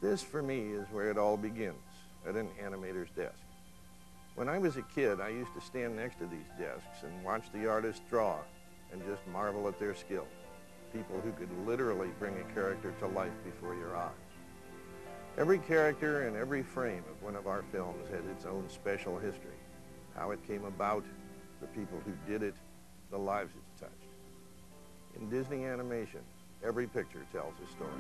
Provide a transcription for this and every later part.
This, for me, is where it all begins, at an animator's desk. When I was a kid, I used to stand next to these desks and watch the artists draw and just marvel at their skill. People who could literally bring a character to life before your eyes. Every character and every frame of one of our films had its own special history. How it came about, the people who did it, the lives it's touched. In Disney animation, every picture tells a story.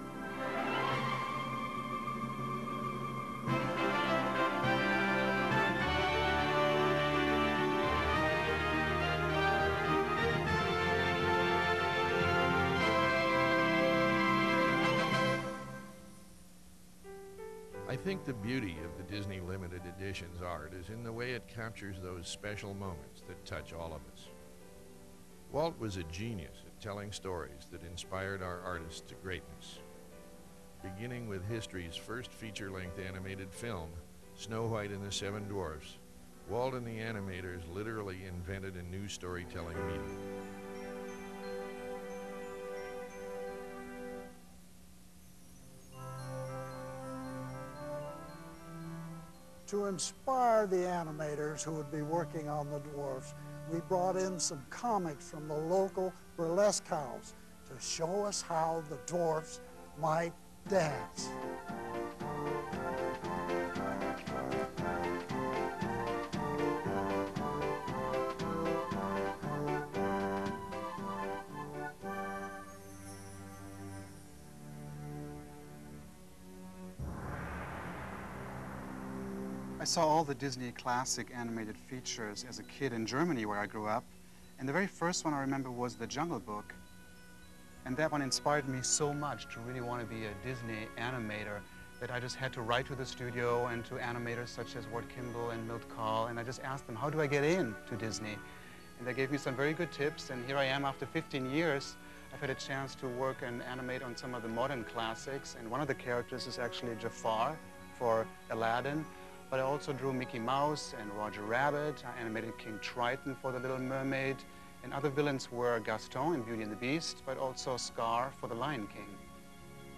I think the beauty of the Disney Limited Editions art is in the way it captures those special moments that touch all of us. Walt was a genius at telling stories that inspired our artists to greatness. Beginning with history's first feature-length animated film, Snow White and the Seven Dwarfs, Walt and the animators literally invented a new storytelling medium. To inspire the animators who would be working on the dwarfs, we brought in some comics from the local burlesque house to show us how the dwarfs might dance. I saw all the Disney classic animated features as a kid in Germany, where I grew up. And the very first one I remember was The Jungle Book. And that one inspired me so much to really want to be a Disney animator that I just had to write to the studio and to animators such as Ward Kimball and Milt Kahl. And I just asked them, how do I get in to Disney? And they gave me some very good tips. And here I am after 15 years. I've had a chance to work and animate on some of the modern classics. And one of the characters is actually Jafar for Aladdin. But I also drew Mickey Mouse and Roger Rabbit. I animated King Triton for The Little Mermaid. And other villains were Gaston in Beauty and the Beast, but also Scar for The Lion King.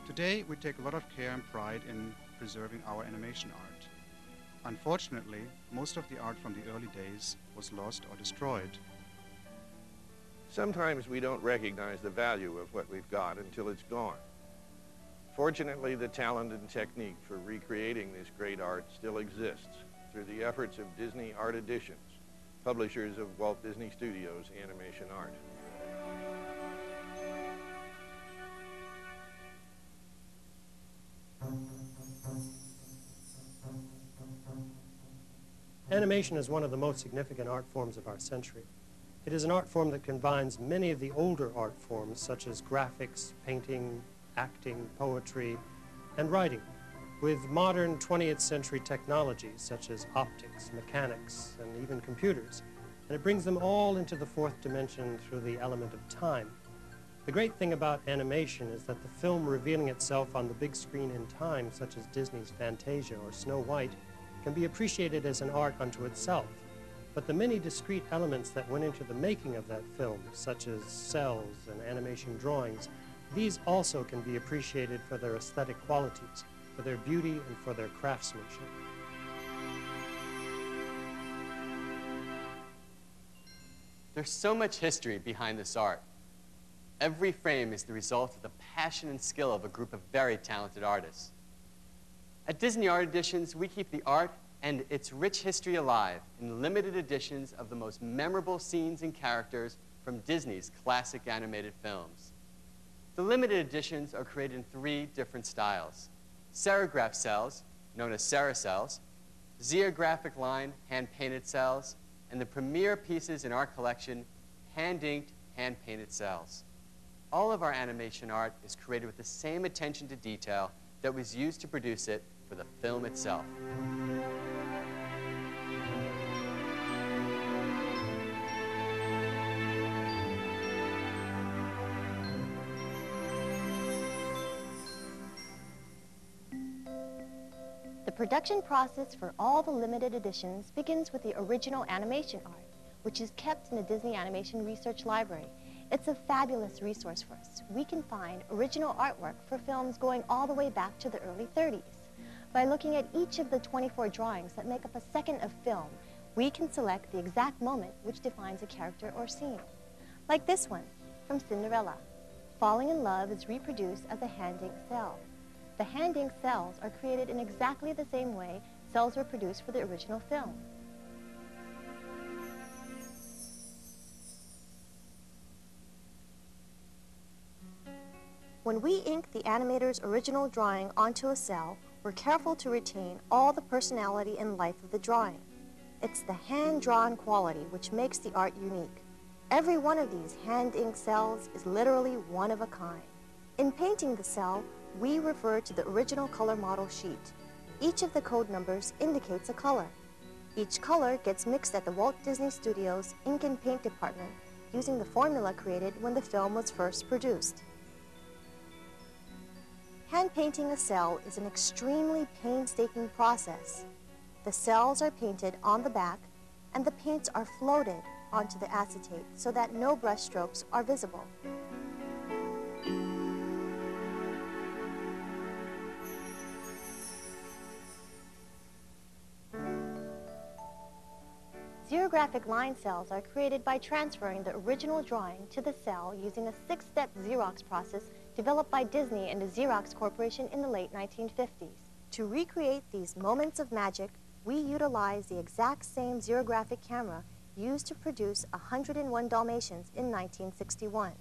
Today, we take a lot of care and pride in preserving our animation art. Unfortunately, most of the art from the early days was lost or destroyed. Sometimes we don't recognize the value of what we've got until it's gone. Fortunately, the talent and technique for recreating this great art still exists through the efforts of Disney Art Editions, publishers of Walt Disney Studios animation art. Animation is one of the most significant art forms of our century. It is an art form that combines many of the older art forms, such as graphics, painting, acting, poetry, and writing, with modern 20th century technologies such as optics, mechanics, and even computers. And it brings them all into the fourth dimension through the element of time. The great thing about animation is that the film revealing itself on the big screen in time, such as Disney's Fantasia or Snow White, can be appreciated as an art unto itself. But the many discrete elements that went into the making of that film, such as cels and animation drawings, these also can be appreciated for their aesthetic qualities, for their beauty, and for their craftsmanship. There's so much history behind this art. Every frame is the result of the passion and skill of a group of very talented artists. At Disney Art Editions, we keep the art and its rich history alive in limited editions of the most memorable scenes and characters from Disney's classic animated films. The limited editions are created in 3 different styles: serograph cels, known as cels, zeographic line, hand-painted cels, and the premier pieces in our collection, hand-inked, hand-painted cels. All of our animation art is created with the same attention to detail that was used to produce it for the film itself. The production process for all the limited editions begins with the original animation art, which is kept in the Disney Animation Research Library. It's a fabulous resource for us. We can find original artwork for films going all the way back to the early 30s. By looking at each of the 24 drawings that make up a second of film, we can select the exact moment which defines a character or scene. Like this one, from Cinderella. Falling in love is reproduced as a hand-ink cell. The hand-ink cells are created in exactly the same way cells were produced for the original film. When we ink the animator's original drawing onto a cell, we're careful to retain all the personality and life of the drawing. It's the hand-drawn quality which makes the art unique. Every one of these hand-ink cells is literally one of a kind. In painting the cell, we refer to the original color model sheet. Each of the code numbers indicates a color. Each color gets mixed at the Walt Disney Studios ink and paint department using the formula created when the film was first produced. Hand painting a cell is an extremely painstaking process. The cells are painted on the back and the paints are floated onto the acetate so that no brush strokes are visible. Xerographic line cells are created by transferring the original drawing to the cell using a 6-step Xerox process developed by Disney and the Xerox Corporation in the late 1950s. To recreate these moments of magic, we utilize the exact same xerographic camera used to produce 101 Dalmatians in 1961.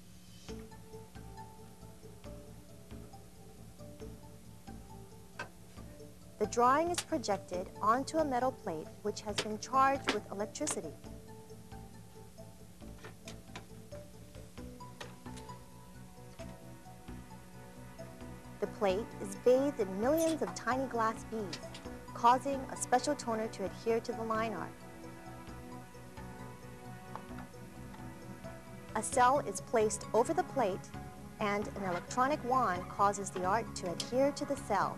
The drawing is projected onto a metal plate which has been charged with electricity. The plate is bathed in millions of tiny glass beads, causing a special toner to adhere to the line art. A cell is placed over the plate, and an electronic wand causes the art to adhere to the cell.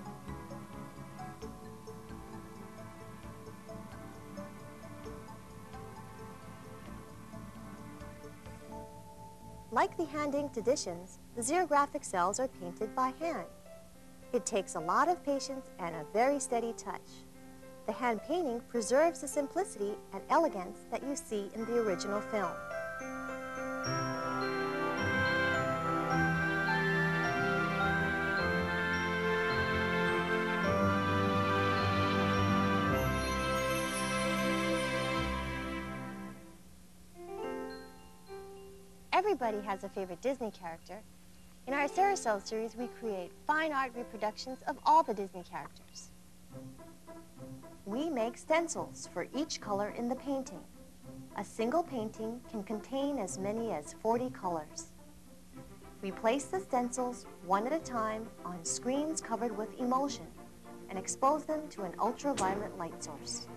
Like the hand-inked editions, the xerographic cells are painted by hand. It takes a lot of patience and a very steady touch. The hand painting preserves the simplicity and elegance that you see in the original film. Everybody has a favorite Disney character. In our Carousel series, we create fine art reproductions of all the Disney characters. We make stencils for each color in the painting. A single painting can contain as many as 40 colors. We place the stencils one at a time on screens covered with emulsion and expose them to an ultraviolet light source.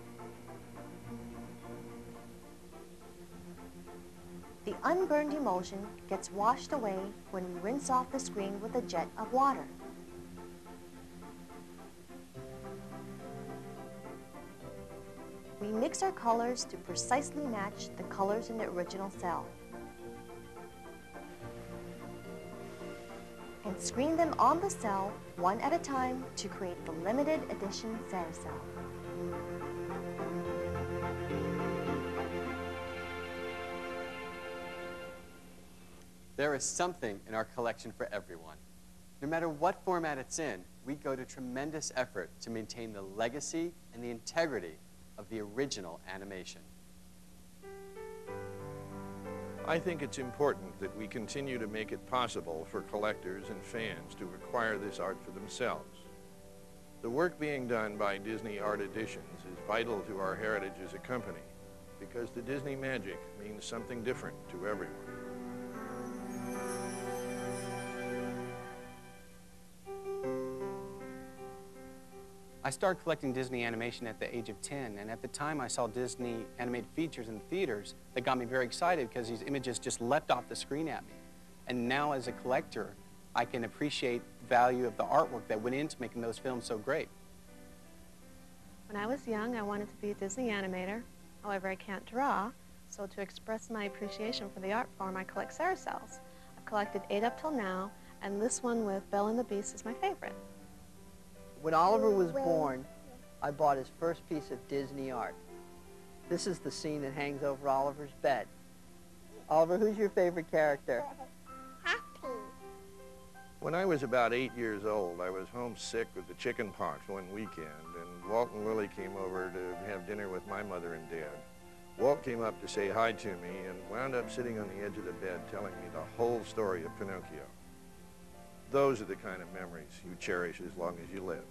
The unburned emulsion gets washed away when we rinse off the screen with a jet of water. We mix our colors to precisely match the colors in the original cell and screen them on the cell one at a time to create the limited edition carousel. There is something in our collection for everyone. No matter what format it's in, we go to tremendous effort to maintain the legacy and the integrity of the original animation. I think it's important that we continue to make it possible for collectors and fans to acquire this art for themselves. The work being done by Disney Art Editions is vital to our heritage as a company because the Disney magic means something different to everyone. I started collecting Disney animation at the age of 10, and at the time I saw Disney animated features in the theaters that got me very excited because these images just leapt off the screen at me. And now as a collector, I can appreciate the value of the artwork that went into making those films so great. When I was young, I wanted to be a Disney animator. However, I can't draw. So to express my appreciation for the art form, I collect cels. I've collected 8 up till now, and this one with Belle and the Beast is my favorite. When Oliver was born, I bought his first piece of Disney art. This is the scene that hangs over Oliver's bed. Oliver, who's your favorite character? Happy. When I was about 8 years old, I was homesick with the chicken pox one weekend, and Walt and Lily came over to have dinner with my mother and dad. Walt came up to say hi to me and wound up sitting on the edge of the bed telling me the whole story of Pinocchio. Those are the kind of memories you cherish as long as you live.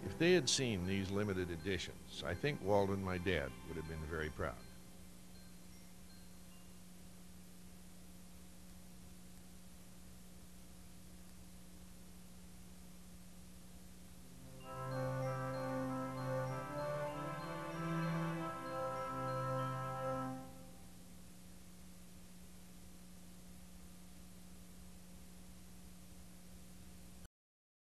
If they had seen these limited editions, I think Walt and my dad would have been very proud.